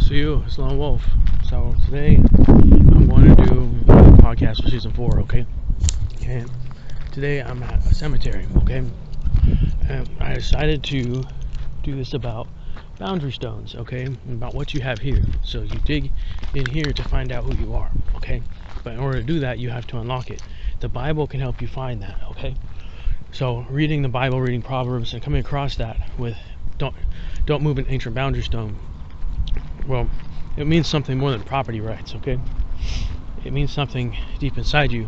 See you, it's Lone Wolf. So today I'm going to do a podcast for season 4, okay? And today I'm at a cemetery, okay? And I decided to do this about boundary stones, okay? About what you have here. So you dig in here to find out who you are, okay? But in order to do that, you have to unlock it. The Bible can help you find that, okay? So reading the Bible, reading Proverbs, and coming across that with don't move an ancient boundary stone. Well, it means something more than property rights, okay? It means something deep inside you.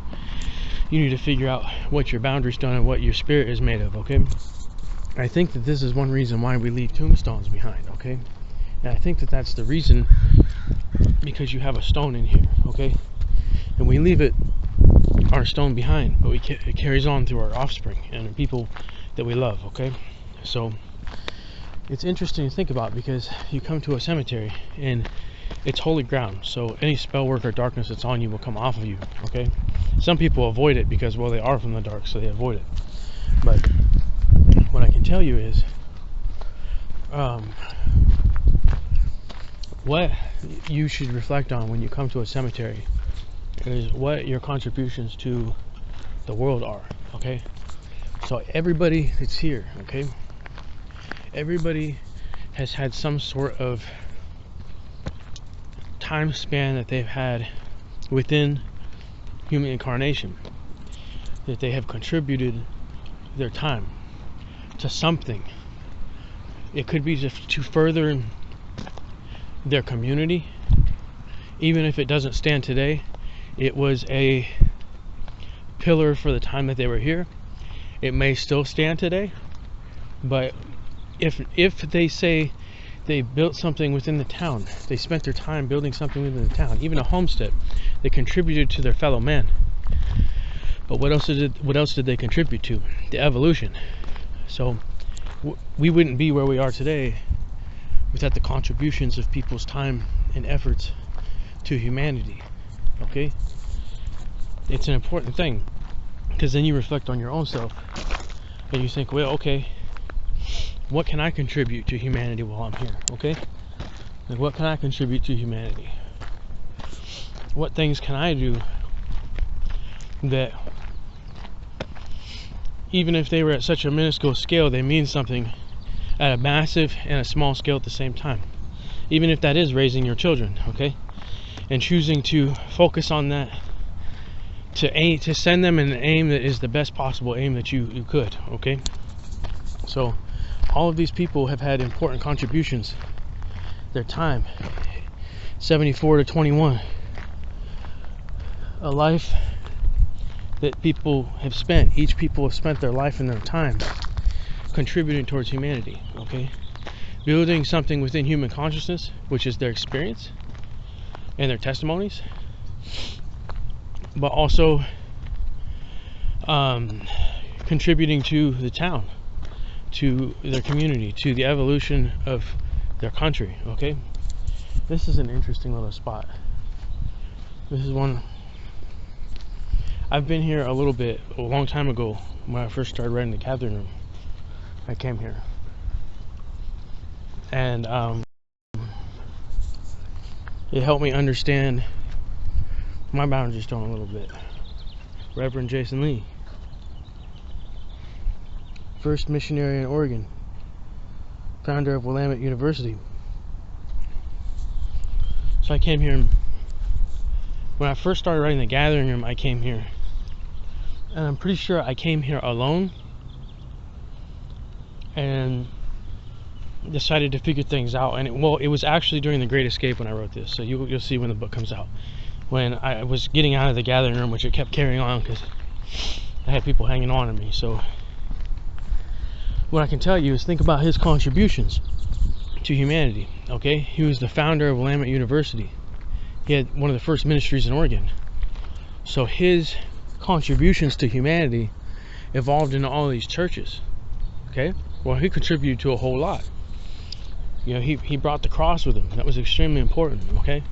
You need to figure out what your boundary stone and what your spirit is made of, okay? I think that this is one reason why we leave tombstones behind, okay? And I think that that's the reason, because you have a stone in here, okay? And we leave our stone behind, but it carries on through our offspring and the people that we love, okay? So it's interesting to think about, because you come to a cemetery and it's holy ground, so any spell work or darkness that's on you will come off of you, okay? Some people avoid it because, well, they are from the dark, so they avoid it. But what I can tell you is what you should reflect on when you come to a cemetery is what your contributions to the world are, okay? So everybody that's here, okay, everybody has had some sort of time span that they've had within human incarnation, that they have contributed their time to something. It could be just to further their community. Even if it doesn't stand today, it was a pillar for the time that they were here. It may still stand today, but if they say they built something within the town, they spent their time building something within the town, even a homestead, they contributed to their fellow man. But what else did they contribute to? The evolution. So we wouldn't be where we are today without the contributions of people's time and efforts to humanity, okay? It's an important thing, because then you reflect on your own self and you think, well, okay, what can I contribute to humanity while I'm here, okay? Like, what can I contribute to humanity? What things can I do that, even if they were at such a minuscule scale, they mean something at a massive and a small scale at the same time? Even if that is raising your children, okay? And choosing to focus on that, to send them in an aim that is the best possible aim that you could, okay? So all of these people have had important contributions. Their time, 74 to 21, a life that people have spent. Each people have spent their life and their time contributing towards humanity, okay? Building something within human consciousness, which is their experience and their testimonies, but also contributing to the town, to their community, to the evolution of their country, okay? This is an interesting little spot. This is one, I've been here a little bit, a long time ago, when I first started writing the gathering room. I came here. And it helped me understand my boundary stone a little bit. Reverend Jason Lee, first missionary in Oregon, founder of Willamette University. So I came here, when I first started writing the gathering room, I came here, and I'm pretty sure I came here alone and decided to figure things out. And it was actually during the Great Escape when I wrote this, so you'll see when the book comes out. When I was getting out of the gathering room, which it kept carrying on because I had people hanging on to me. So what I can tell you is, think about his contributions to humanity, okay? He was the founder of Willamette University. He had one of the first ministries in Oregon. So his contributions to humanity evolved into all these churches, okay? Well, he contributed to a whole lot. You know, he brought the cross with him. That was extremely important, okay?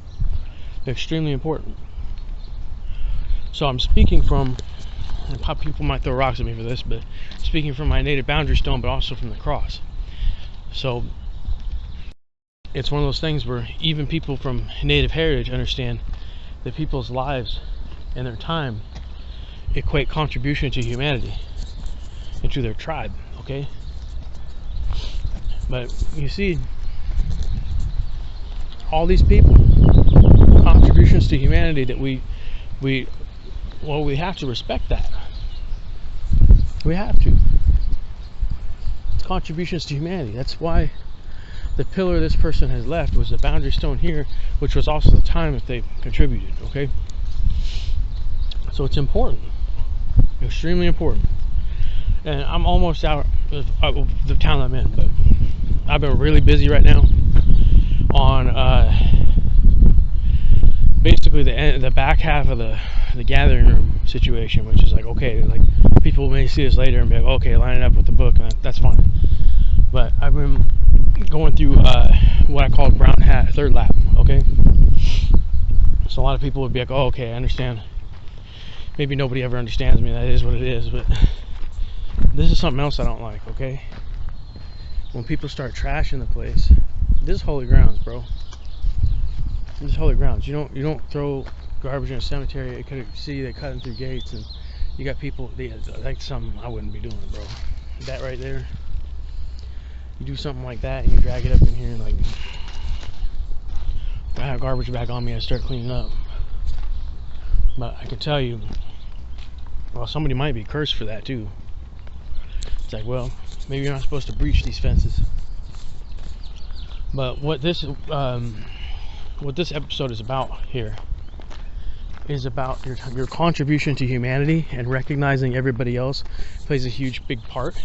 Extremely important. So I'm speaking from, and people might throw rocks at me for this, but speaking from my native boundary stone, but also from the cross. So it's one of those things where even people from native heritage understand that people's lives and their time equate contribution to humanity and to their tribe, okay? But you see, all these people, contributions to humanity that we have to respect that. We have to. It's contributions to humanity. That's why the pillar this person has left was the boundary stone here, which was also the time that they contributed, okay? So it's important. Extremely important. And I'm almost out of the town I'm in, but I've been really busy right now on basically the back half of the gathering room situation, which is like, okay, like people may see this later and be like, okay, line it up with the book, and that's fine. But I've been going through what I call brown hat third lap, okay? So a lot of people would be like, oh, okay, I understand. Maybe nobody ever understands me, that is what it is, but this is something else I don't like, okay? When people start trashing the place, this is holy grounds, bro. This is holy grounds. You don't throw garbage in a cemetery. You could see they cutting through gates, and you got people. Like something I wouldn't be doing, bro. That right there. You do something like that, and you drag it up in here, and like, I have garbage bag on me. I start cleaning up. But I can tell you, well, somebody might be cursed for that too. It's like, well, maybe you're not supposed to breach these fences. But what this episode is about here is about your contribution to humanity, and recognizing everybody else plays a huge big part,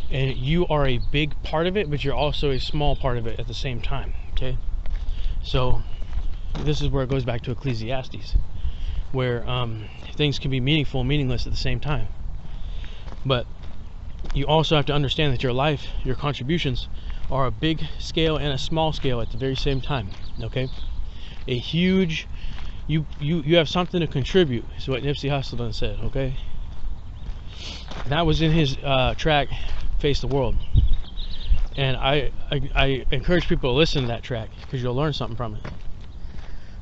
and you are a big part of it, but you're also a small part of it at the same time, okay? So this is where it goes back to Ecclesiastes, where things can be meaningful and meaningless at the same time. But you also have to understand that your life, your contributions, are a big scale and a small scale at the very same time, okay? A huge, you have something to contribute, is what Nipsey Hussle done said, okay? That was in his track, Face the World. And I encourage people to listen to that track, because you'll learn something from it.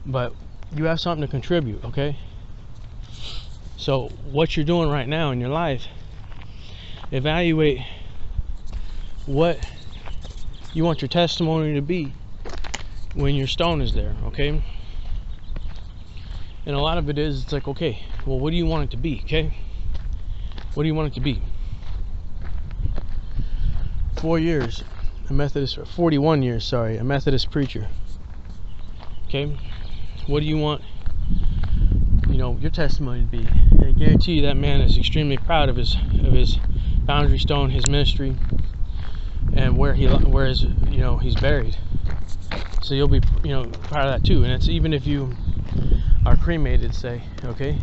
But you have something to contribute, okay? So what you're doing right now in your life, evaluate what you want your testimony to be when your stone is there, okay? And a lot of it is, it's like, okay, well, what do you want it to be, okay? What do you want it to be? 41 years, a Methodist preacher, okay? What do you want, your testimony to be? I guarantee you that man is extremely proud of his boundary stone, his ministry, and where he's buried. So you'll be proud of that too. And it's even if you are cremated, say, okay,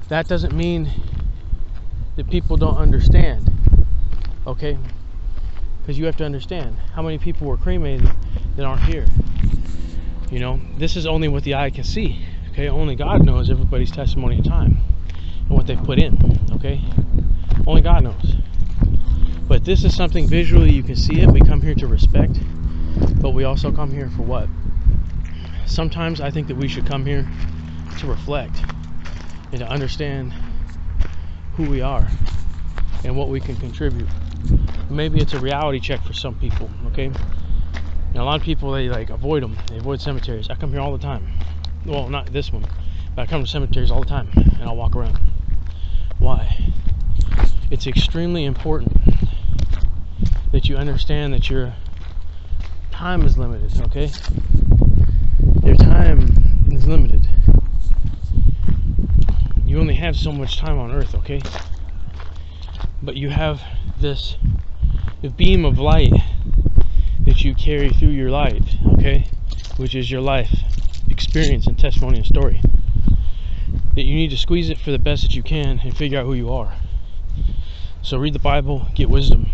that doesn't mean that people don't understand, okay? Because you have to understand how many people were cremated that aren't here. This is only what the eye can see, okay? Only God knows everybody's testimony and time and what they've put in, okay? Only God knows. But this is something visually you can see it. We come here to respect, but we also come here for what? Sometimes I think that we should come here to reflect and to understand who we are and what we can contribute. Maybe it's a reality check for some people, okay? And a lot of people, they avoid them. They avoid cemeteries. I come here all the time. Well, not this one, but I come to cemeteries all the time, and I'll walk around. Why? It's extremely important that you understand that your time is limited, okay? Your time is limited. You only have so much time on earth, okay? But you have the beam of light that you carry through your life, okay? Which is your life experience and testimony and story. That you need to squeeze it for the best that you can and figure out who you are. So read the Bible, get wisdom.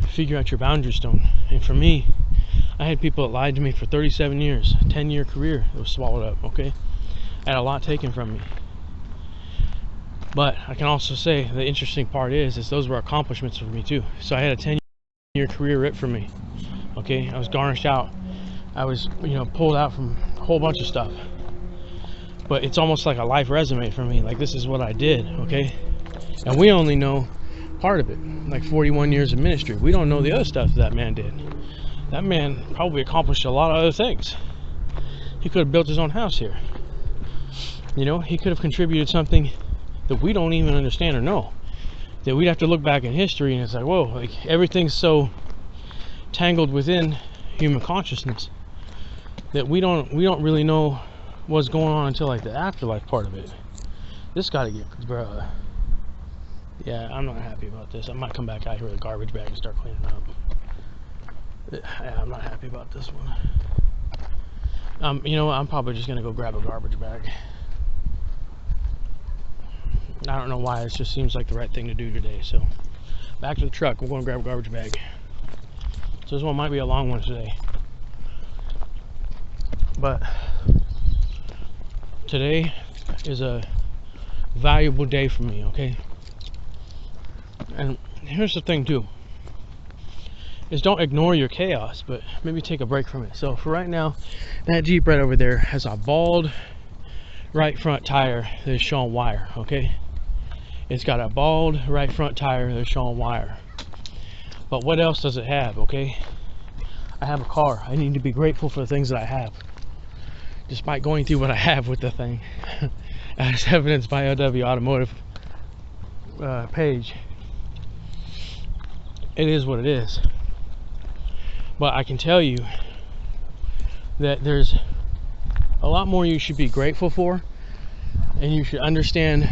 Figure out your boundary stone. And for me, I had people that lied to me for 37 years, a 10-year career that was swallowed up, okay? I had a lot taken from me. But I can also say the interesting part is those were accomplishments for me too. So I had a 10 20-year career ripped from me. Okay, I was garnished out. I was, pulled out from a whole bunch of stuff. But it's almost like a life resume for me. Like, this is what I did, okay? And we only know part of it. Like 41 years of ministry. We don't know the other stuff that man did. That man probably accomplished a lot of other things. He could have built his own house here. He could have contributed something that we don't even understand or know. That we'd have to look back in history and it's like, whoa, like everything's so tangled within human consciousness that we don't really know what's going on until like the afterlife part of it. This gotta get, bruh. Yeah, I'm not happy about this. I might come back out here with a garbage bag and start cleaning up. Yeah, I'm not happy about this one. I'm probably just gonna go grab a garbage bag. I don't know why, it just seems like the right thing to do today. So back to the truck. We're going to grab a garbage bag. So this one might be a long one today, but today is a valuable day for me, okay? And here's the thing too, is don't ignore your chaos, but maybe take a break from it. So for right now, that Jeep right over there has a bald right front tire that is showing wire, okay? It's got a bald right front tire that's showing wire. But what else does it have, okay? I have a car. I need to be grateful for the things that I have. Despite going through what I have with the thing. As evidenced by OW Automotive page. It is what it is. But I can tell you that there's a lot more you should be grateful for. And you should understand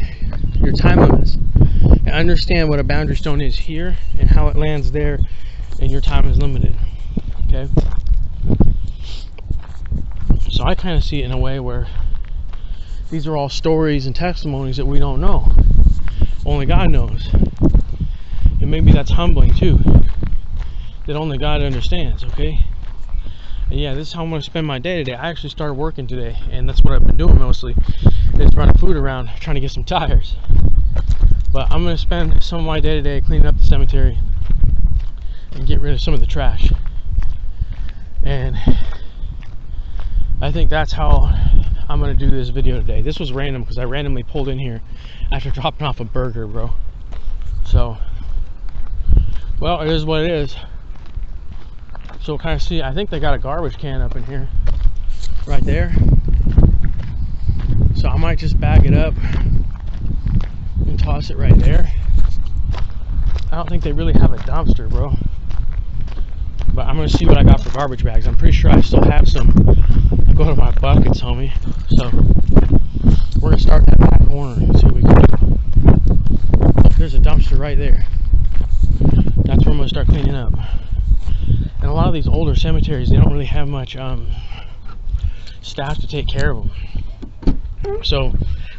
your time limits and understand what a boundary stone is here and how it lands there, and your time is limited. Okay, so I kind of see it in a way where these are all stories and testimonies that we don't know, only God knows. And maybe that's humbling too, that only God understands. Okay, and yeah, this is how I'm going to spend my day today. I actually started working today, and that's what I've been doing mostly, is running food around trying to get some tires. But I'm going to spend some of my day today cleaning up the cemetery and get rid of some of the trash. And I think that's how I'm going to do this video today. This was random because I randomly pulled in here after dropping off a burger, bro. So, well, it is what it is. So kind of see, I think they got a garbage can up in here right there. So I might just bag it up and toss it right there. I don't think they really have a dumpster, bro. But I'm gonna see what I got for garbage bags. I'm pretty sure I still have some. I'll go to my buckets, homie. So we're gonna start that back corner and see what we can do. There's a dumpster right there. That's where I'm gonna start cleaning up. And a lot of these older cemeteries, they don't really have much staff to take care of them. So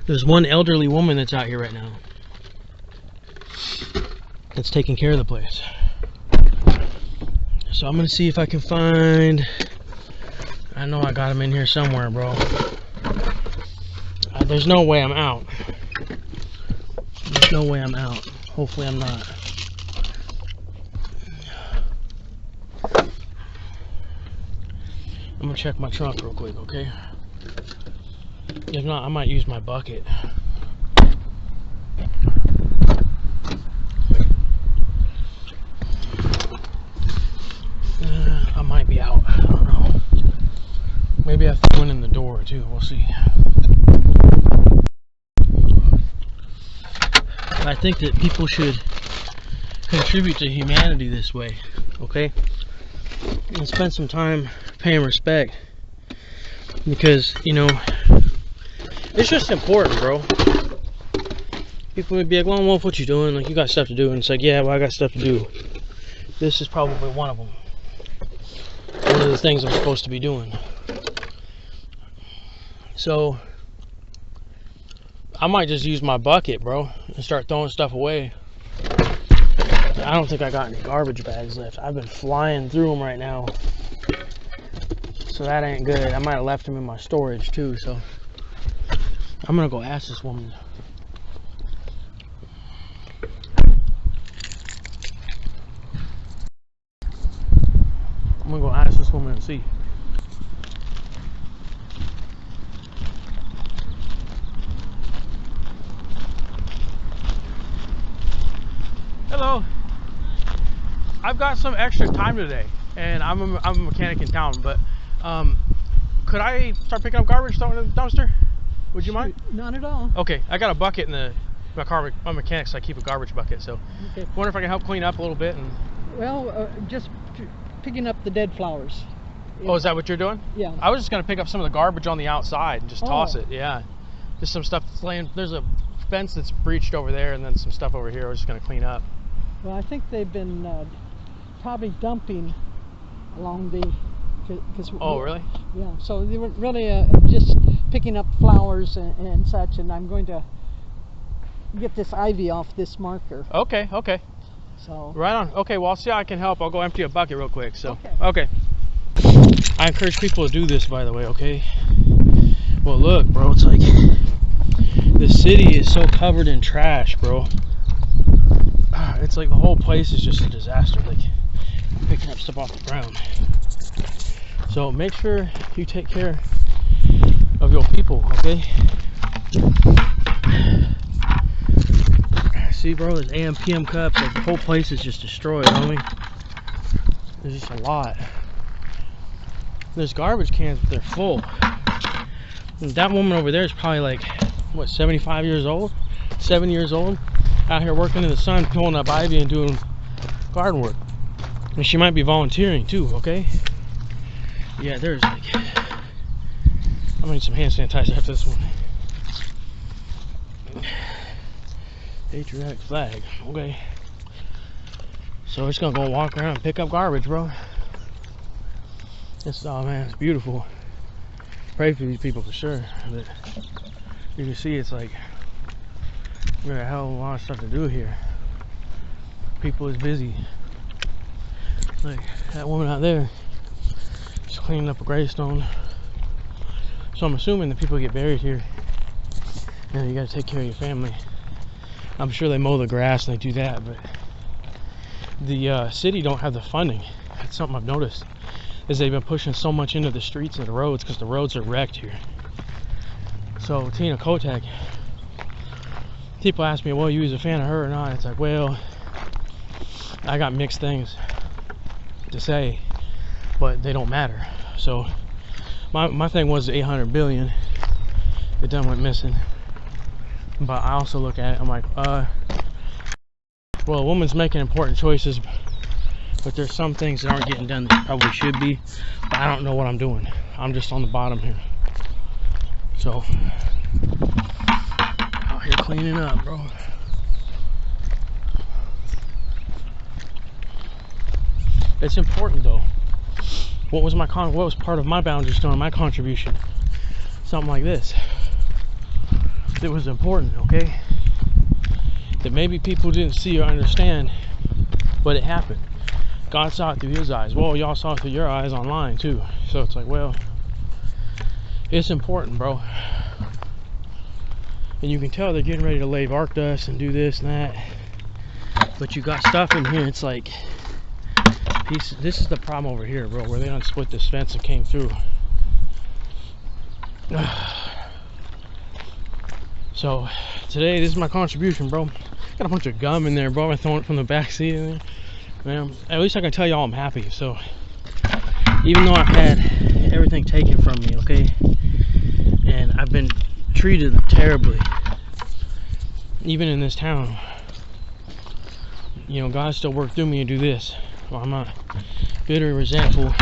there's one elderly woman that's out here right now that's taking care of the place. So I'm gonna see if I can find, I know I got them in here somewhere, bro. There's no way I'm out. There's no way I'm out. Hopefully I'm not. I'm gonna check my trunk real quick, okay? If not, I might use my bucket. I might be out. I don't know. Maybe I threw one in the door too. We'll see. I think that people should contribute to humanity this way, okay? And spend some time paying respect, because it's just important, bro. People would be like, "Lone Wolf, what you doing? Like, you got stuff to do." And it's like, yeah, well, I got stuff to do. This is probably one of them. One of the things I'm supposed to be doing. So I might just use my bucket, bro, and start throwing stuff away. I don't think I got any garbage bags left. I've been flying through them right now. So that ain't good. I might have left them in my storage too, so I'm gonna go ask this woman. I'm gonna go ask this woman and see. Hello. I've got some extra time today, and I'm a mechanic in town, but could I start picking up garbage throwing in the dumpster? Would you mind? Not at all. Okay, I got a bucket in my car. My mechanic, so I keep a garbage bucket. So, Okay. wonder if I can help clean up a little bit. And Well, just picking up the dead flowers. oh, is that what you're doing? Yeah. I was just gonna pick up some of the garbage on the outside and just toss Oh. it. Yeah, just some stuff that's laying. There's a fence that's breached over there, and then some stuff over here. I was just gonna clean up. Well, I think they've been probably dumping along the. Cause Oh, really? Yeah. So they were really just picking up flowers and such, and I'm going to get this ivy off this marker. Okay. Okay. So. Right on. Okay. Well, I'll see how I can help. I'll go empty a bucket real quick. So. Okay. I encourage people to do this, by the way. Okay. Well, look, bro. It's like the city is so covered in trash, bro. It's like the whole place is just a disaster. Like picking up stuff off the ground. So make sure you take care of your people, okay? See, bro, there's AM, PM cups. Like the whole place is just destroyed, homie. There's just a lot. There's garbage cans, but they're full. And that woman over there is probably like, what, 75 years old? 7 years old? Out here working in the sun, pulling up ivy and doing garden work. And she might be volunteering too, okay? Yeah, there's like, I'm gonna need some hand sanitizer after this one. Patriotic flag, okay. So we're just gonna go walk around and pick up garbage, bro. It's, oh man, it's beautiful. Pray for these people for sure. But you can see it's like, we got a hell of a lot of stuff to do here. People is busy. Like that woman out there, just cleaning up a gravestone. So I'm assuming the people get buried here. And you gotta take care of your family. I'm sure they mow the grass and they do that, but the city don't have the funding. That's something I've noticed, is they've been pushing so much into the streets and the roads because the roads are wrecked here. So Tina Kotek, people ask me, well, you was a fan of her or not? It's like, well, I got mixed things to say, but they don't matter. So my thing was 800 billion. It done went missing. But I also look at it, I'm like, well, a woman's making important choices, but there's some things that aren't getting done that probably should be, but I don't know what I'm doing. I'm just on the bottom here. So, out here cleaning up, bro. It's important though. What was part of my boundaries doing my contribution? Something like this. It was important, okay? That maybe people didn't see or understand, but it happened. God saw it through his eyes. Well, y'all saw it through your eyes online too. So it's like, well, it's important, bro. And you can tell they're getting ready to lay bark dust and do this and that. But you got stuff in here, it's like, this is the problem over here, bro, where they unsplit this fence and came through. So today, this is my contribution, bro. Got a bunch of gum in there, bro. I'm throwing it from the back seat in there. Man, at least I can tell y'all I'm happy. So even though I've had everything taken from me, okay, and I've been treated terribly, even in this town, you know, God still worked through me to do this. Well, I'm not bitter, resentful,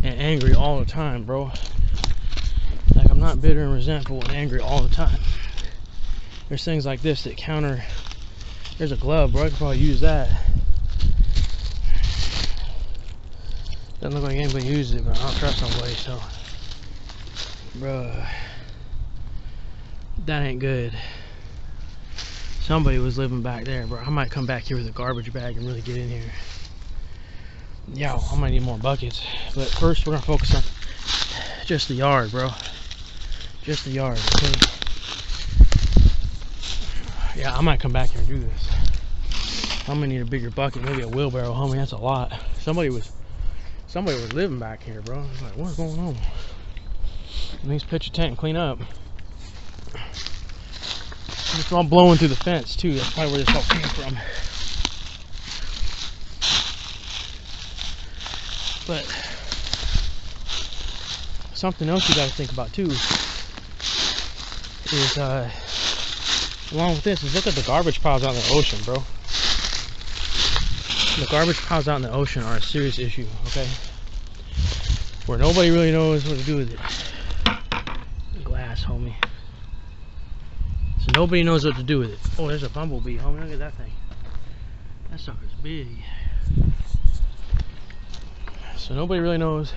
and angry all the time, bro. Like, I'm not bitter and resentful and angry all the time. There's things like this that counter. There's a glove, bro. I could probably use that. Doesn't look like anybody uses it, but I don't trust nobody, so. Bruh. That ain't good. Somebody was living back there, bro. I might come back here with a garbage bag and really get in here. Yeah, I might need more buckets. But first, we're gonna focus on just the yard, bro. Just the yard, okay? Yeah, I might come back here and do this. I'm gonna need a bigger bucket, maybe a wheelbarrow, homie. That's a lot. Somebody was somebody was living back here, bro. I was like, what's going on? At least pitch a tent and clean up. It's all blowing through the fence too. That's probably where this all came from. But something else you got to think about too is, along with this, is look at the garbage piles out in the ocean, bro. The garbage piles out in the ocean are a serious issue, okay? Where nobody really knows what to do with it. Glass, homie. So nobody knows what to do with it. Oh, there's a bumblebee, homie. Look at that thing. That sucker's big. So nobody really knows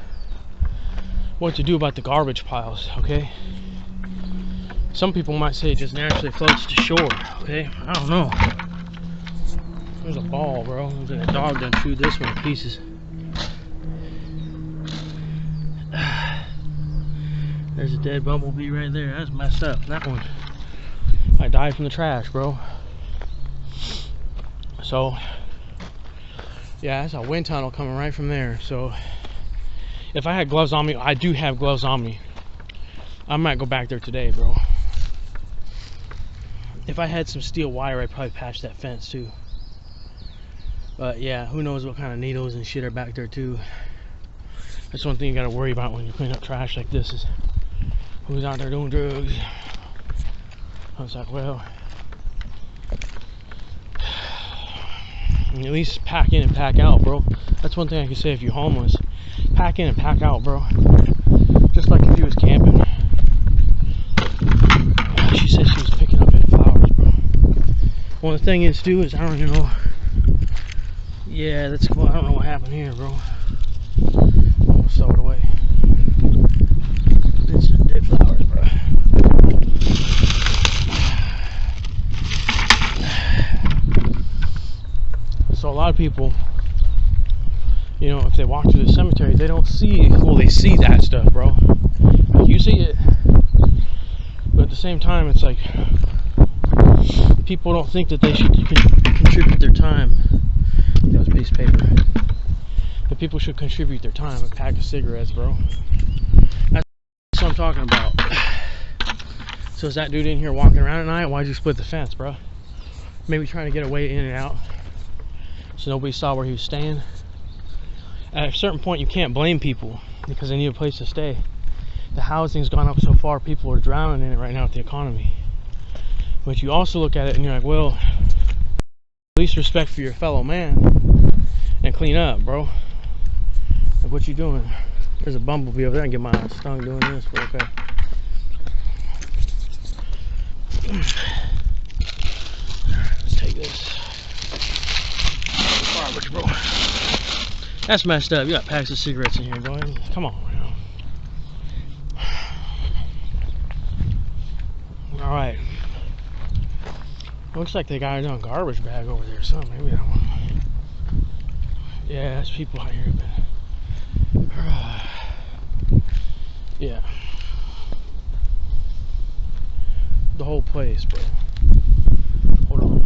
what to do about the garbage piles, okay? Some people might say it just naturally floats to shore, okay? I don't know. There's a ball, bro. Looks like a dog done chewed this one to pieces. There's a dead bumblebee right there. That's messed up. That one might die from the trash, bro. So, yeah, that's a wind tunnel coming right from there. So, if I had gloves on me, I do have gloves on me. I might go back there today, bro. If I had some steel wire, I'd probably patch that fence too. But yeah, who knows what kind of needles and shit are back there too. That's one thing you gotta worry about when you clean up trash like this, is who's out there doing drugs. I was like, well, at least pack in and pack out, bro. That's one thing I can say if you're homeless. Pack in and pack out, bro. Just like if you was camping. She said she was picking up at flowers, bro. Well, the thing is, too, is I don't even know. Yeah, that's cool. I don't know what happened here, bro. I'll throw it away. It's some dead flowers, bro. So a lot of people, you know, if they walk through the cemetery, they don't see, well, they see that stuff, bro. Like, you see it. But at the same time, it's like people don't think that they should contribute their time. That was a piece of paper. But people should contribute their time. A pack of cigarettes, bro. That's what I'm talking about. So is that dude in here walking around at night? Why'd you split the fence, bro? Maybe trying to get away in and out, so nobody saw where he was staying. At a certain point, you can't blame people because they need a place to stay. The housing's gone up so far, people are drowning in it right now with the economy. But you also look at it and you're like, well, at least respect for your fellow man and clean up, bro. Like, what you doing? There's a bumblebee over there. I can get my ass stung doing this, but okay. Let's take this. Garbage, bro. That's messed up. You got packs of cigarettes in here, bro. Come on, man. All right. Looks like they got it on a garbage bag over there or something. Maybe I don't know. Yeah, there's people out here. Yeah. The whole place, bro. Hold on.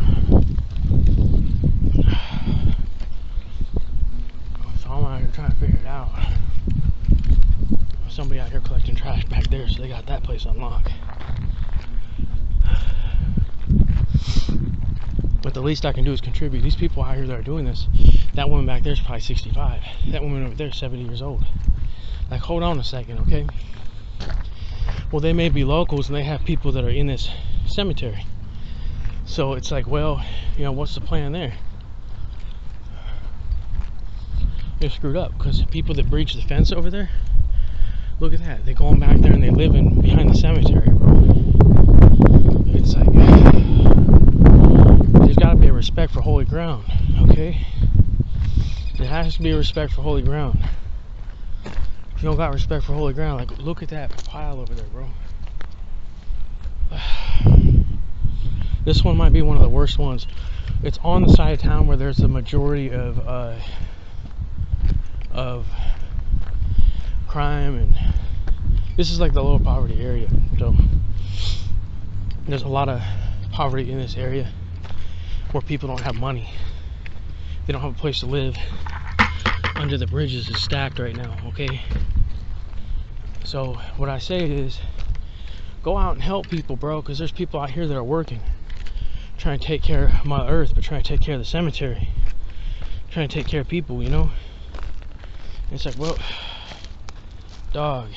So I'm out here trying to figure it out. Somebody out here collecting trash back there, so they got that place unlocked. But the least I can do is contribute. These people out here that are doing this, that woman back there is probably 65. That woman over there is 70 years old. Like, hold on a second, okay? Well, they may be locals and they have people that are in this cemetery. So it's like, well, you know, what's the plan there? They're screwed up because people that breach the fence over there, look at that. They go on back there and they live in behind the cemetery, bro. It's like, there's got to be a respect for holy ground, okay? There has to be a respect for holy ground. If you don't got respect for holy ground, like, look at that pile over there, bro. This one might be one of the worst ones. It's on the side of town where there's a majority of crime, and this is like the lower poverty area. So there's a lot of poverty in this area where people don't have money. They don't have a place to live under the bridges is stacked right now, okay? So what I say is, go out and help people, bro, because there's people out here that are working, trying to take care of Mother Earth, but trying to take care of the cemetery, trying to take care of people, you know? And it's like, well, dog,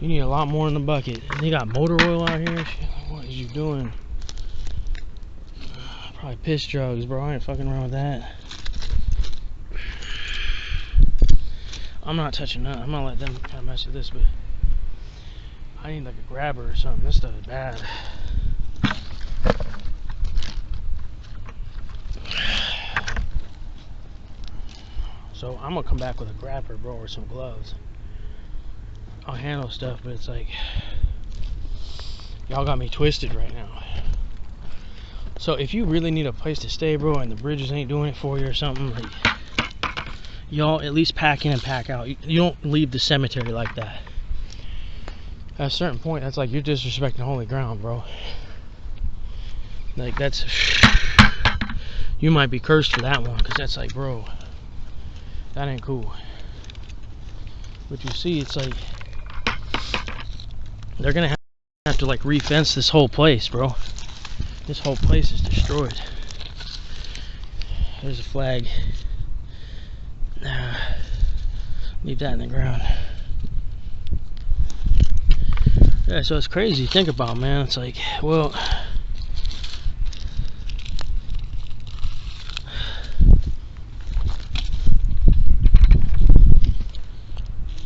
you need a lot more in the bucket. And they got motor oil out here. Shit, like, what is you doing? Probably piss drugs, bro. I ain't fucking around with that. I'm not touching that. I'm not letting them kind of mess with this, but I need like a grabber or something. This stuff is bad. So I'm gonna come back with a grabber, bro, or some gloves. I'll handle stuff, but it's like, y'all got me twisted right now. So if you really need a place to stay, bro, and the bridges ain't doing it for you or something, like, y'all at least pack in and pack out. You don't leave the cemetery like that. At a certain point, that's like you're disrespecting holy ground, bro. Like, that's, you might be cursed for that one, because that's like, bro, that ain't cool. But you see, it's like, they're gonna have to like re-fence this whole place, bro. This whole place is destroyed. There's a flag. Leave that in the ground. Yeah, so it's crazy to think about, man. It's like, well,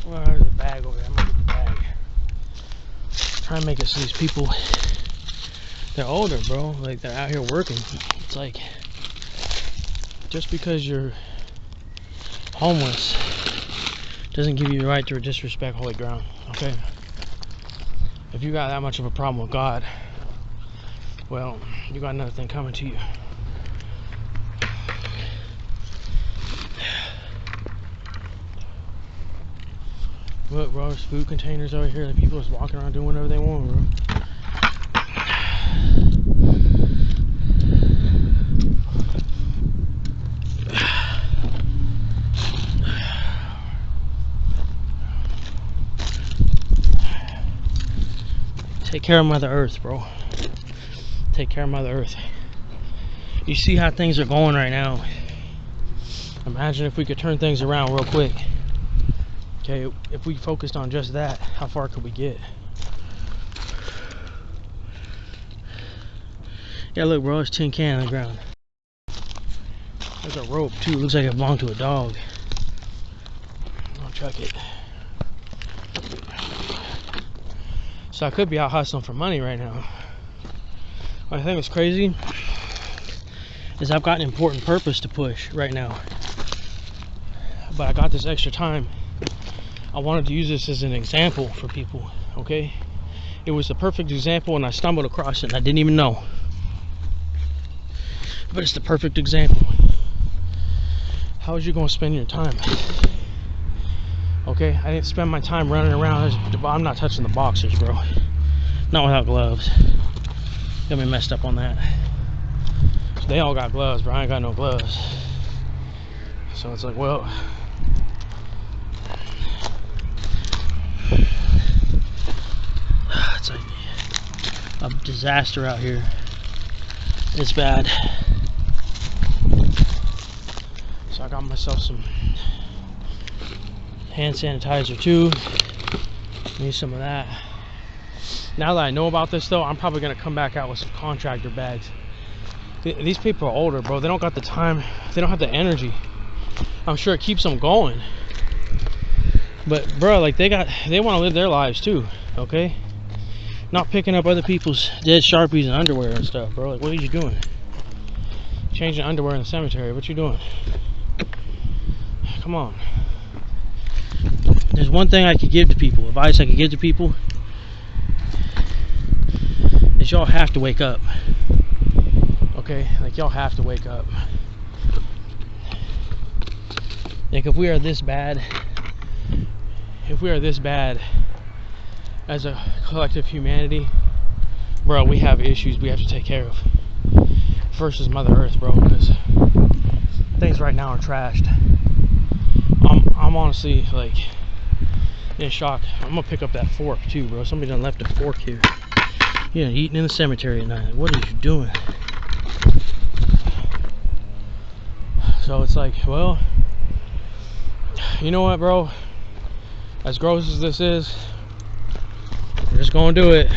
well, there's a bag over there. I'm gonna get the bag. Try and make it so these people, they're older, bro. Like, they're out here working. It's like, just because you're homeless doesn't give you the right to disrespect holy ground, okay? If you got that much of a problem with God, well, you got another thing coming to you. Look, bro, there's food containers over here that people just walking around doing whatever they want, bro. Take care of Mother Earth, bro. Take care of Mother Earth. You see how things are going right now. Imagine if we could turn things around real quick. Okay, if we focused on just that, how far could we get? Yeah, look, bro, it's tin can on the ground. There's a rope too. Looks like it belonged to a dog. I'll chuck it. So I could be out hustling for money right now. What I think is crazy is I've got an important purpose to push right now. But I got this extra time. I wanted to use this as an example for people, okay? It was the perfect example and I stumbled across it and I didn't even know. But it's the perfect example. How is you gonna spend your time? Okay, I didn't spend my time running around. I'm not touching the boxers, bro. Not without gloves. Got me messed up on that. So they all got gloves, bro. I ain't got no gloves. So it's like, well, it's like a disaster out here. It's bad. So I got myself some hand sanitizer too. Need some of that. Now that I know about this though, I'm probably gonna come back out with some contractor bags. These people are older, bro. They don't got the time. They don't have the energy. I'm sure it keeps them going. But bro, like they want to live their lives too, okay? Not picking up other people's dead Sharpies and underwear and stuff, bro. Like, what are you doing? Changing underwear in the cemetery. What you doing? Come on. There's one thing I could give to people, advice I could give to people, is y'all have to wake up. Okay? Like, y'all have to wake up. Like, if we are this bad as a collective humanity, bro, we have issues we have to take care of. First is Mother Earth, bro, because things right now are trashed. honestly like in shock. I'm gonna pick up that fork too, bro. Somebody done left a fork here. Yeah, eating in the cemetery at night. What are you doing? So it's like, well, you know what, bro? As gross as this is, we're just gonna do it.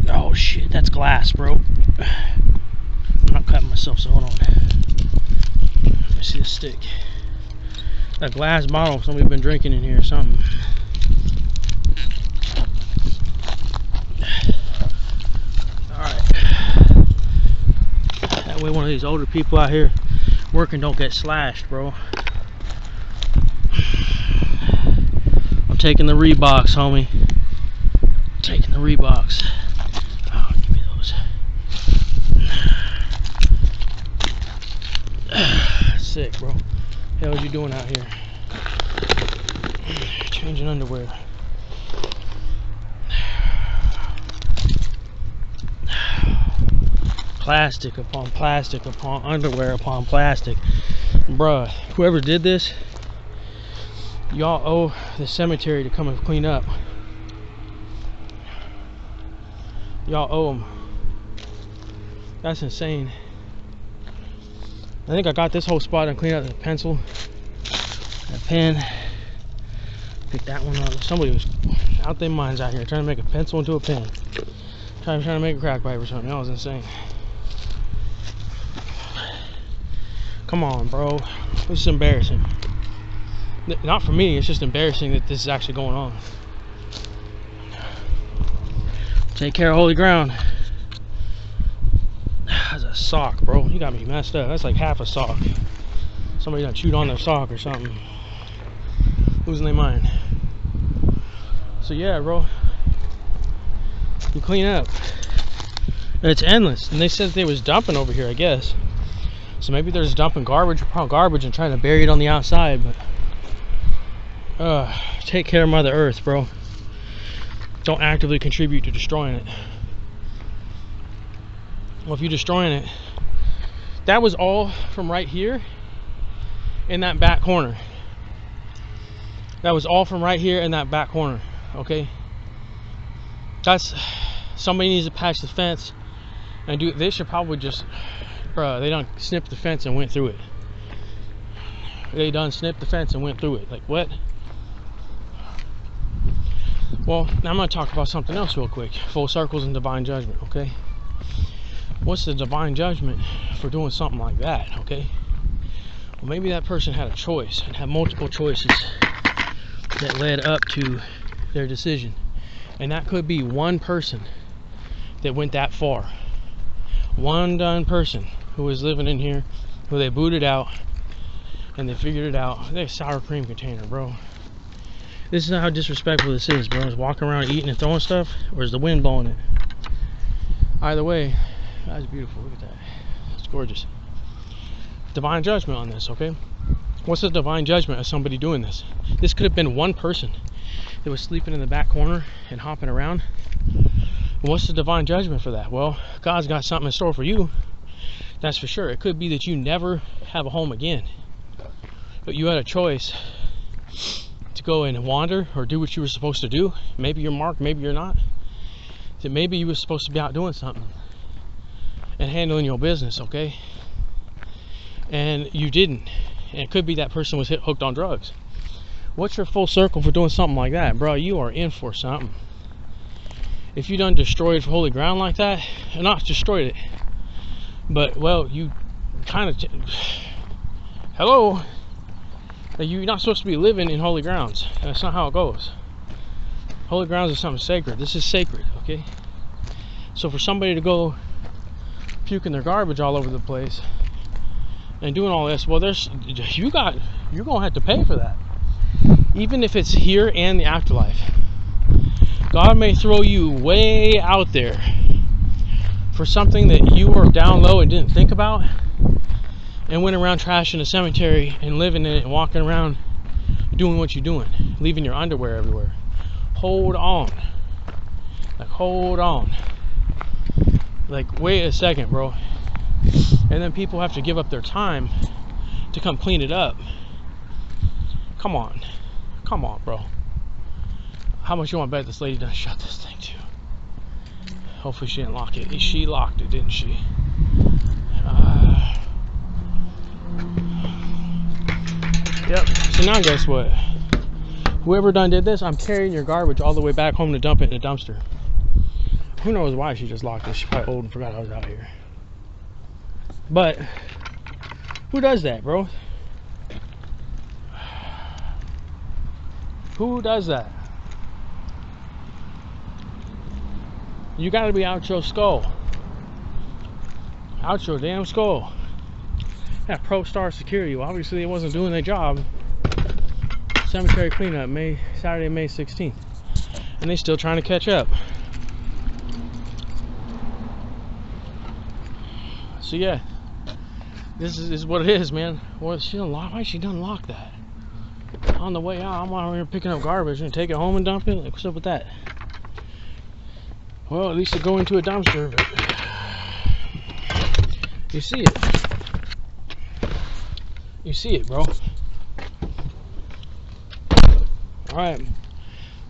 Oh shit, that's glass, bro. I'm not cutting myself, so hold on. Let me see the stick. That glass bottle somebody's been drinking in here or something. Alright. That way one of these older people out here working don't get slashed, bro. I'm taking the Reeboks, homie. I'm taking the Reeboks. Oh, give me those. Sick, bro. Hell, what you doing out here? Changing underwear. Plastic upon plastic upon underwear upon plastic. Bruh, whoever did this, y'all owe the cemetery to come and clean up. Y'all owe them. That's insane. I think I got this whole spot and cleaned out the pencil, that pen. Pick that one up. Somebody was out their minds out here trying to make a pencil into a pen. Trying to make a crack pipe or something. That was insane. Come on, bro. This is embarrassing. Not for me, it's just embarrassing that this is actually going on. Take care of holy ground. That's a sock, bro. You got me messed up. That's like half a sock. Somebody done chewed on their sock or something. Losing their mind. So yeah, bro. You clean up. It's endless. And they said they was dumping over here, I guess. So maybe they're just dumping garbage and trying to bury it on the outside, but take care of Mother Earth, bro. Don't actively contribute to destroying it. Well, if you're destroying it, that was all from right here in that back corner. That was all from right here in that back corner, okay? That's, somebody needs to patch the fence and do, they should probably just, bruh, they done snipped the fence and went through it. They done snipped the fence and went through it. Like, what? Well, now I'm going to talk about something else real quick. Full circles and divine judgment, okay? What's the divine judgment for doing something like that, okay? Well, maybe that person had a choice and had multiple choices that led up to their decision. And that could be one person that went that far. One done person who was living in here, who they booted out, and they figured it out. They're a sour cream container, bro. This is how disrespectful this is, bro. Is walking around eating and throwing stuff, or is the wind blowing it? Either way, that's beautiful. Look at that. It's gorgeous. Divine judgment on this, okay? What's the divine judgment of somebody doing this? This could have been one person that was sleeping in the back corner and hopping around. What's the divine judgment for that? Well, God's got something in store for you. That's for sure. It could be that you never have a home again, but you had a choice to go and wander or do what you were supposed to do. Maybe you're marked, maybe you're not. That maybe you were supposed to be out doing something and handling your business, okay? And you didn't. And it could be that person was hooked on drugs. What's your full circle for doing something like that? Bro, you are in for something. If you done destroyed holy ground like that, not destroyed it, but, well, you kind of, hello? You're not supposed to be living in holy grounds. That's not how it goes. Holy grounds is something sacred. This is sacred, okay? So for somebody to go puking their garbage all over the place and doing all this, well, you're gonna have to pay for that. Even if it's here and the afterlife. God may throw you way out there for something that you were down low and didn't think about, and went around trashing a cemetery and living in it and walking around doing what you're doing, leaving your underwear everywhere. Hold on. Like, hold on. Like, wait a second, bro. And then people have to give up their time to come clean it up. Come on. Come on, bro. How much you want to bet this lady done shut this thing too? Hopefully she didn't lock it. She locked it, didn't she? Yep. So now guess what? Whoever done did this, I'm carrying your garbage all the way back home to dump it in a dumpster. Who knows why she just locked it? She's probably old and forgot I was out here. But who does that, bro? Who does that? You gotta be out your skull. Out your damn skull. Yeah, Pro Star Security. Well, obviously they wasn't doing their job. Cemetery cleanup, Saturday, May 16th. And they still trying to catch up. So yeah. This is what it is, man. Well, she done lock. Why she done lock that? On the way out, I'm out here picking up garbage and take it home and dump it. Like, what's up with that? Well, at least it go into a dumpster. But you see it. You see it, bro. All right,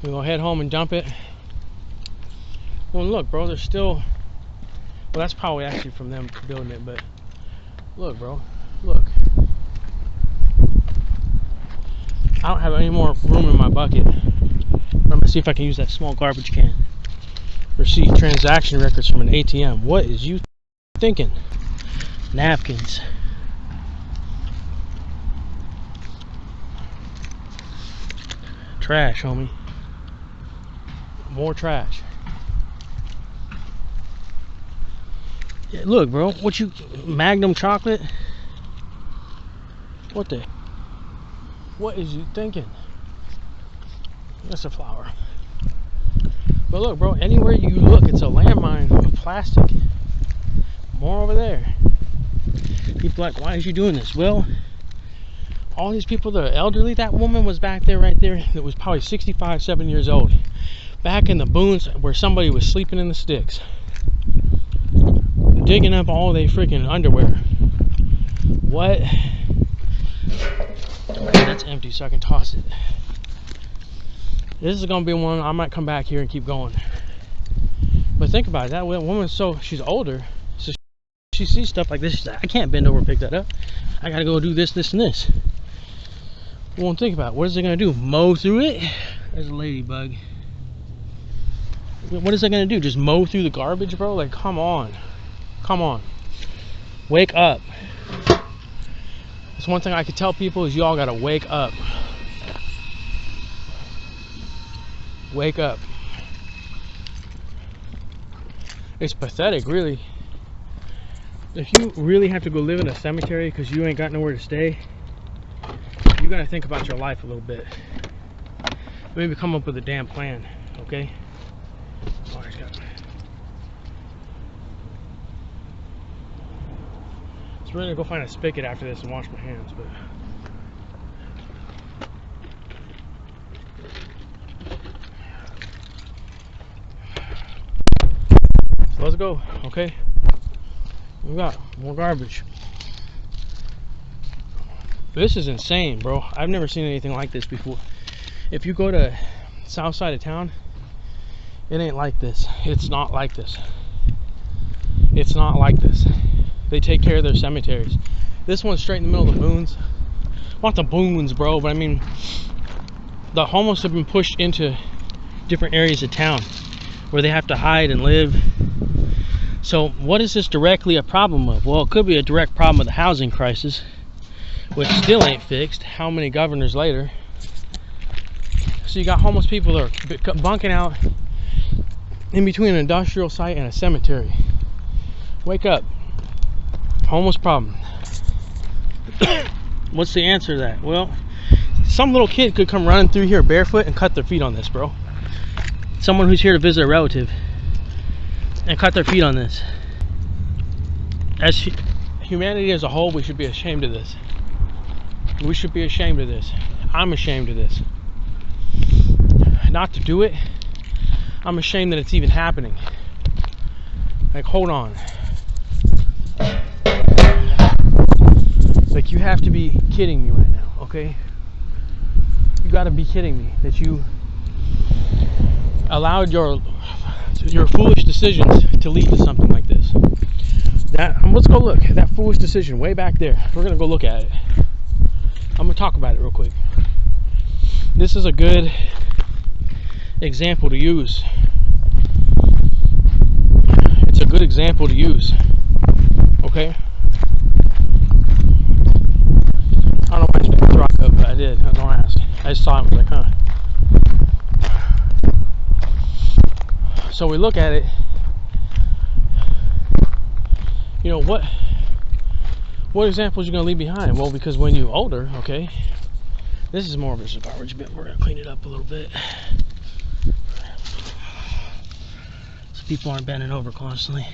we're gonna head home and dump it. Well, look, bro. There's still. Well, that's probably actually from them building it, but look, bro. Look. I don't have any more room in my bucket. I'm gonna see if I can use that small garbage can. Receipt transaction records from an ATM. What is you thinking? Napkins. Trash, homie. More trash. Yeah, look, bro. What you Magnum chocolate? What the? What is you thinking? That's a flower. But look, bro, anywhere you look, it's a landmine of plastic. More over there. People are like, why is you doing this? Well, all these people that are elderly, that woman was back there, right there, that was probably 65, 7 years old. Back in the boons where somebody was sleeping in the sticks. Digging up all their freaking underwear. What? That's empty, so I can toss it. This is gonna be one I might come back here and keep going. But think about it, that woman, so she's older, so she sees stuff like this. She's like, I can't bend over and pick that up. I gotta go do this, this, and this. Well, think about it. What is it gonna do? Mow through it? There's a ladybug. What is it gonna do? Just mow through the garbage, bro? Like, come on. Come on. Wake up. That's one thing I could tell people is y'all gotta wake up. Wake up. It's pathetic, really. If you really have to go live in a cemetery because you ain't got nowhere to stay, you gotta think about your life a little bit. Maybe come up with a damn plan, okay? Oh, I just got... So we're gonna go find a spigot after this and wash my hands, but... So let's go, okay? We got more garbage. This is insane, bro. I've never seen anything like this before. If you go to south side of town, it ain't like this. It's not like this. It's not like this. They take care of their cemeteries. This one's straight in the middle of the boons. Not the boons, bro, but I mean, the homeless have been pushed into different areas of town where they have to hide and live. So what is this directly a problem of? Well, it could be a direct problem of the housing crisis, which still ain't fixed. How many governors later? So you got homeless people that are bunking out in between an industrial site and a cemetery. Wake up. Homeless problem. What's the answer to that? Well, some little kid could come running through here barefoot and cut their feet on this, bro. Someone who's here to visit a relative and cut their feet on this. As humanity as a whole, we should be ashamed of this. We should be ashamed of this. I'm ashamed of this. Not to do it, I'm ashamed that it's even happening. Like, hold on. Like, you have to be kidding me right now, okay? You gotta be kidding me that you allowed your foolish decisions to lead to something like this. Let's go look at that foolish decision way back there. We're gonna go look at it. I'm gonna talk about it real quick. This is a good example to use. It's a good example to use. Okay? I don't know why I picked this rock up, but I did. I don't ask. I just saw it and was like, huh. So we look at it. You know, what examples are you going to leave behind? Well, because when you're older, okay, this is more of just a garbage bin. We're going to clean it up a little bit so people aren't bending over constantly.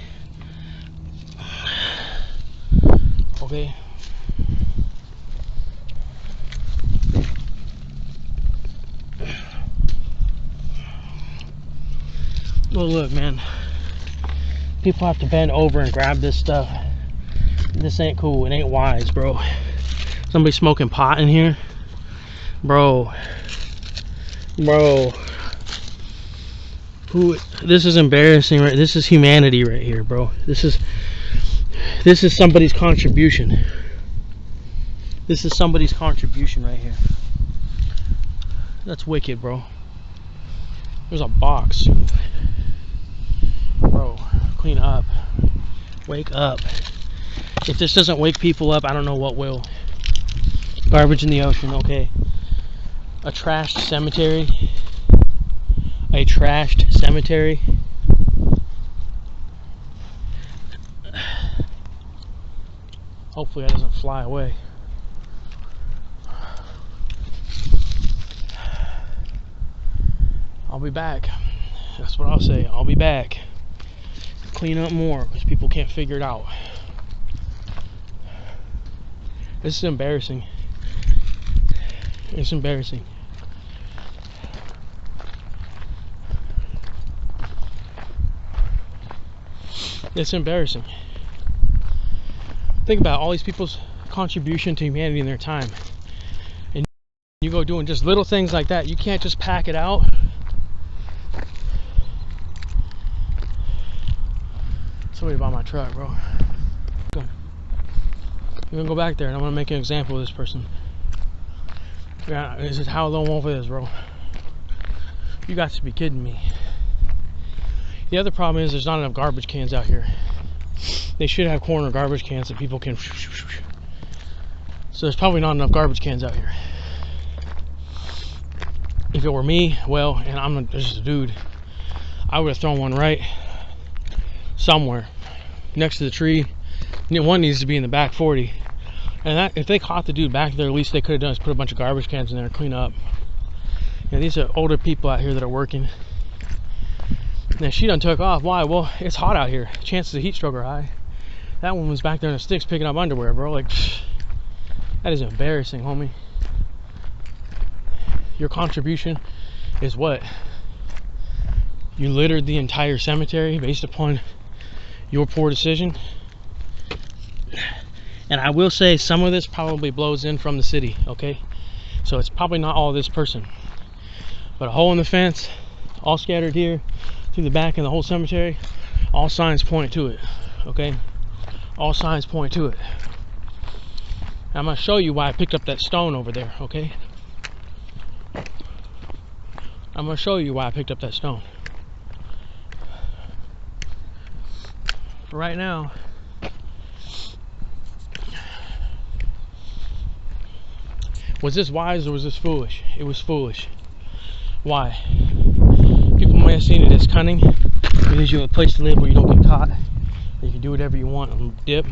Okay. Well, look, man. People have to bend over and grab this stuff. This ain't cool. It ain't wise, bro. Somebody smoking pot in here, bro. This is embarrassing, right? This is humanity right here, bro. This is somebody's contribution. This is somebody's contribution right here. That's wicked, bro. There's a box. Bro, clean up. Wake up. If this doesn't wake people up, I don't know what will. Garbage in the ocean, okay. A trashed cemetery. A trashed cemetery. Hopefully that doesn't fly away. I'll be back. That's what I'll say. I'll be back. Clean up more because people can't figure it out. This is embarrassing. It's embarrassing. It's embarrassing. Think about all these people's contribution to humanity in their time. And you go doing just little things like that. You can't just pack it out. Somebody bought my truck, bro. I'm gonna go back there and I'm gonna make an example of this person. Yeah, this is how lone wolf is, bro. You got to be kidding me. The other problem is there's not enough garbage cans out here. They should have corner garbage cans that people can. So there's probably not enough garbage cans out here. If it were me, well, and I'm just a dude, I would have thrown one right somewhere next to the tree. One needs to be in the back 40. And that, if they caught the dude back there, at least they could have done is put a bunch of garbage cans in there and clean up. And these are older people out here that are working. Now she done took off. Why? Well, it's hot out here. Chances of heat stroke are high. That one was back there in the sticks picking up underwear, bro. Like, that is embarrassing, homie. Your contribution is what? You littered the entire cemetery based upon your poor decision. And I will say some of this probably blows in from the city, okay? So it's probably not all this person. But a hole in the fence, all scattered here, through the back and the whole cemetery, all signs point to it, okay? All signs point to it. I'm gonna show you why I picked up that stone over there, okay? I'm gonna show you why I picked up that stone. Right now, was this wise or was this foolish? It was foolish. Why? People might have seen it as cunning because you have a place to live where you don't get caught. You can do whatever you want and dip.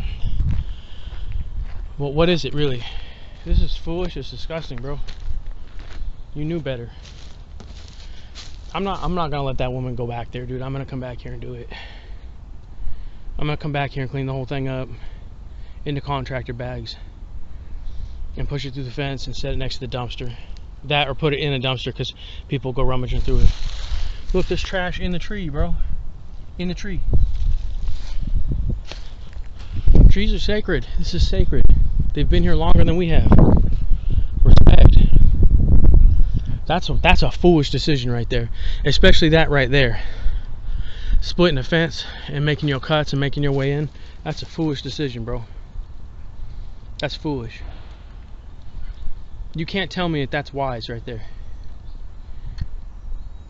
Well, what is it really? This is foolish. It's disgusting, bro. You knew better. I'm not gonna let that woman go back there, dude. I'm gonna come back here and do it. I'm gonna come back here and clean the whole thing up into contractor bags and push it through the fence and set it next to the dumpster. That or put it in a dumpster because people go rummaging through it. Look, there's trash in the tree, bro. In the tree. Trees are sacred. This is sacred. They've been here longer than we have. Respect. That's a foolish decision right there. Especially that right there. Splitting the fence and making your cuts and making your way in. That's a foolish decision, bro. That's foolish. You can't tell me that that's wise right there.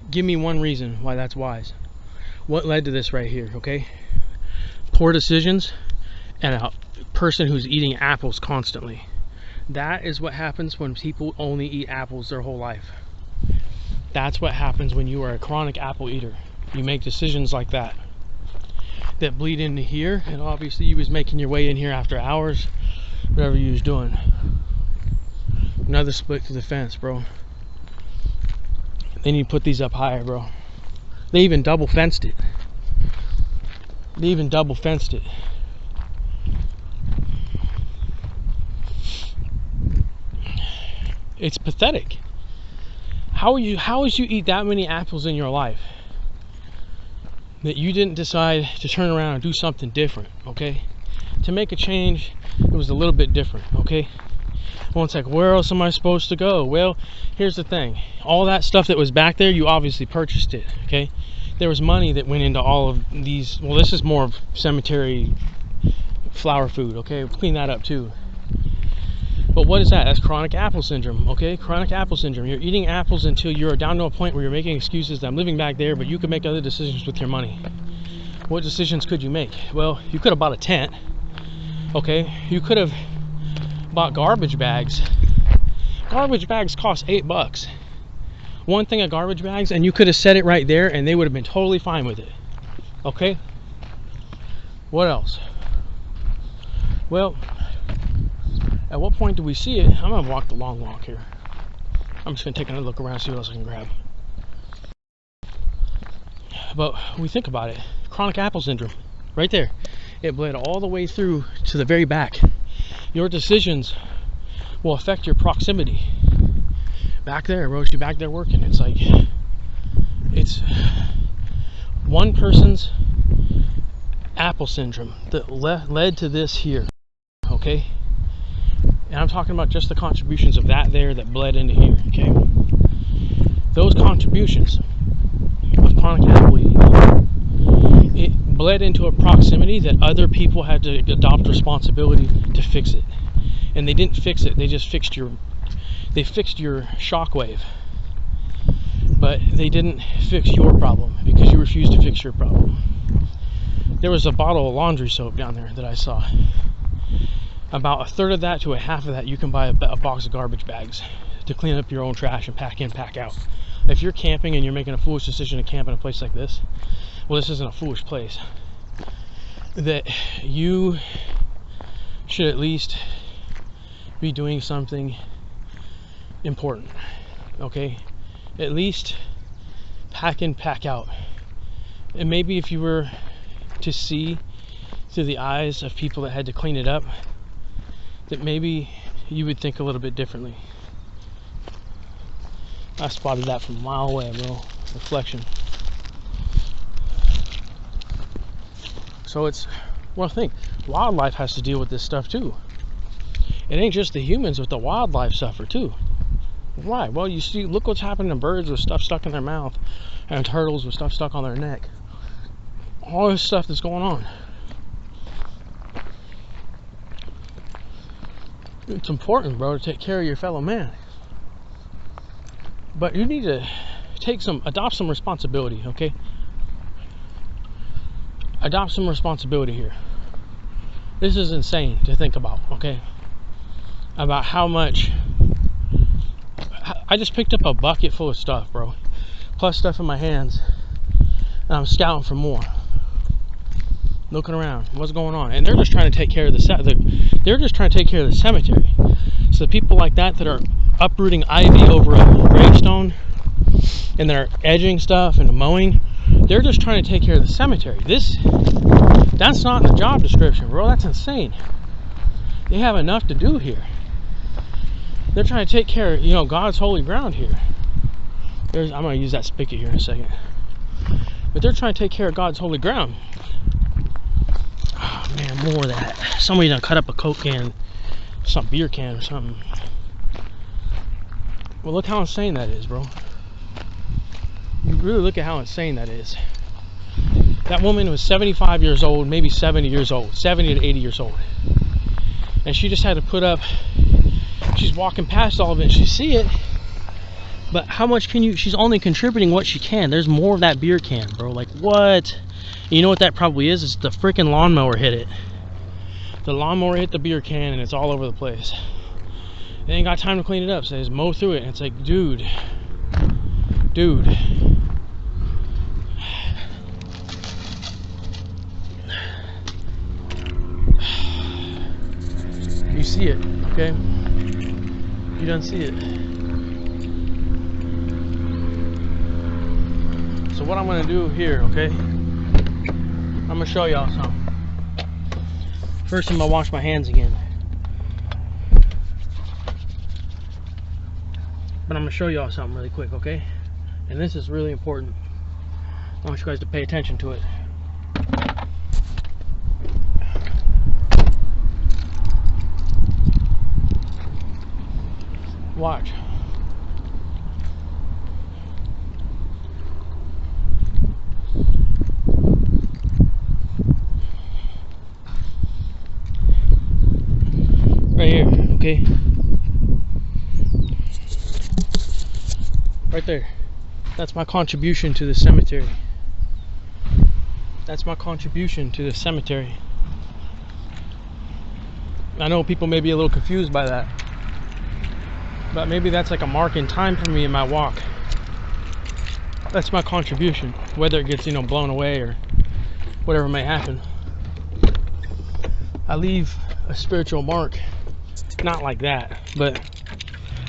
Give me one reason why that's wise. What led to this right here, okay? Poor decisions and a person who's eating apples constantly. That is what happens when people only eat apples their whole life. That's what happens when you are a chronic apple eater. You make decisions like that bleed into here, and obviously you was making your way in here after hours, whatever you was doing. Another split through the fence, bro. They need to put these up higher, bro. They even double fenced it. It's pathetic. How would you eat that many apples in your life that you didn't decide to turn around and do something different, okay? To make a change, it was a little bit different, okay? Well, it's like, where else am I supposed to go? Well, here's the thing. All that stuff that was back there, you obviously purchased it, okay? There was money that went into all of these. Well, this is more of cemetery flower food, okay? Clean that up too. But what is that? That's chronic apple syndrome, okay? Chronic apple syndrome. You're eating apples until you're down to a point where you're making excuses that I'm living back there, but you could make other decisions with your money. What decisions could you make? Well, you could have bought a tent, okay? You could have bought garbage bags. Garbage bags cost $8. One thing of garbage bags, and you could have set it right there and they would have been totally fine with it, okay? What else? Well, at what point do we see it? I'm gonna walk the long walk here. I'm just gonna take another look around, see what else I can grab. But when we think about it, chronic apple syndrome, right there. It bled all the way through to the very back. Your decisions will affect your proximity. Back there, bro, she back there working. It's like, it's one person's apple syndrome that led to this here, okay? And I'm talking about just the contributions of that there that bled into here, okay? Those contributions of chronic apple eating, it bled into a proximity that other people had to adopt responsibility to fix it. And they didn't fix it, they just fixed your shockwave. But they didn't fix your problem because you refused to fix your problem. There was a bottle of laundry soap down there that I saw. About a third of that to a half of that, you can buy a box of garbage bags to clean up your own trash and pack in, pack out. If you're camping and you're making a foolish decision to camp in a place like this, well, this isn't a foolish place, that you should at least be doing something important, okay? At least pack in, pack out. And maybe if you were to see through the eyes of people that had to clean it up, that maybe you would think a little bit differently. I spotted that from a mile away, bro. Reflection. So it's, well, think, wildlife has to deal with this stuff too. It ain't just the humans, but the wildlife suffer too. Why? Well, you see, look what's happening to birds with stuff stuck in their mouth, and turtles with stuff stuck on their neck. All this stuff that's going on. It's important, bro, to take care of your fellow man. But you need to adopt some responsibility, okay? Adopt some responsibility here. This is insane to think about, okay? About how much. I just picked up a bucket full of stuff, bro. Plus stuff in my hands. And I'm scouting for more. Looking around, what's going on? And they're just trying to take care of the cemetery. So people like that are uprooting ivy over a gravestone, and they're edging stuff and mowing, they're just trying to take care of the cemetery. That's not in the job description, bro. That's insane. They have enough to do here. They're trying to take care of, God's holy ground here. I'm gonna use that spigot here in a second. But they're trying to take care of God's holy ground. Oh man, more of that. Somebody done cut up a Coke can, some beer can or something. Well, look how insane that is, bro. You really look at how insane that is. That woman was 75 years old, maybe 70 years old, 70 to 80 years old. And she just had to put up, she's walking past all of it and she see it. But how much can you, she's only contributing what she can. There's more of that beer can, bro. Like, what? You know what that probably is? It's the freaking lawnmower hit it. The lawnmower hit the beer can and it's all over the place. They ain't got time to clean it up, so they just mow through it. And it's like, dude. You see it, okay? You don't see it. So what I'm gonna do here, okay? I'm gonna show y'all something. First, I'm gonna wash my hands again. But I'm gonna show y'all something really quick, okay? And this is really important. I want you guys to pay attention to it. Watch. Right here, okay? Right there. That's my contribution to the cemetery. That's my contribution to the cemetery. I know people may be a little confused by that. But maybe that's like a mark in time for me in my walk. That's my contribution. Whether it gets, blown away or whatever may happen. I leave a spiritual mark. Not like that, but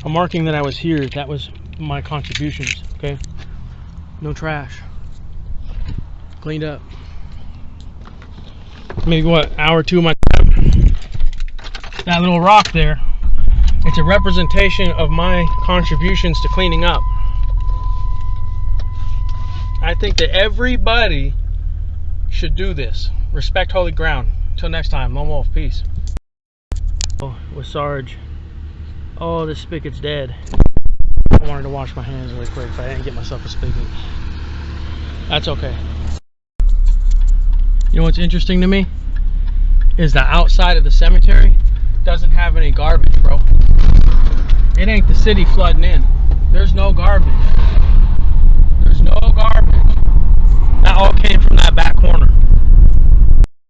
a marking that I was here. That was my contributions, okay? No trash. Cleaned up. Maybe what, hour or two of my time. That little rock there, it's a representation of my contributions to cleaning up. I think that everybody should do this. Respect holy ground. Until next time, Lone Wolf, peace. Oh, with Sarge. Oh, this spigot's dead. I wanted to wash my hands really quick, but I didn't get myself a spigot. That's okay. You know what's interesting to me? Is the outside of the cemetery doesn't have any garbage, bro. It ain't the city flooding in. There's no garbage. There's no garbage. That all came from that back corner.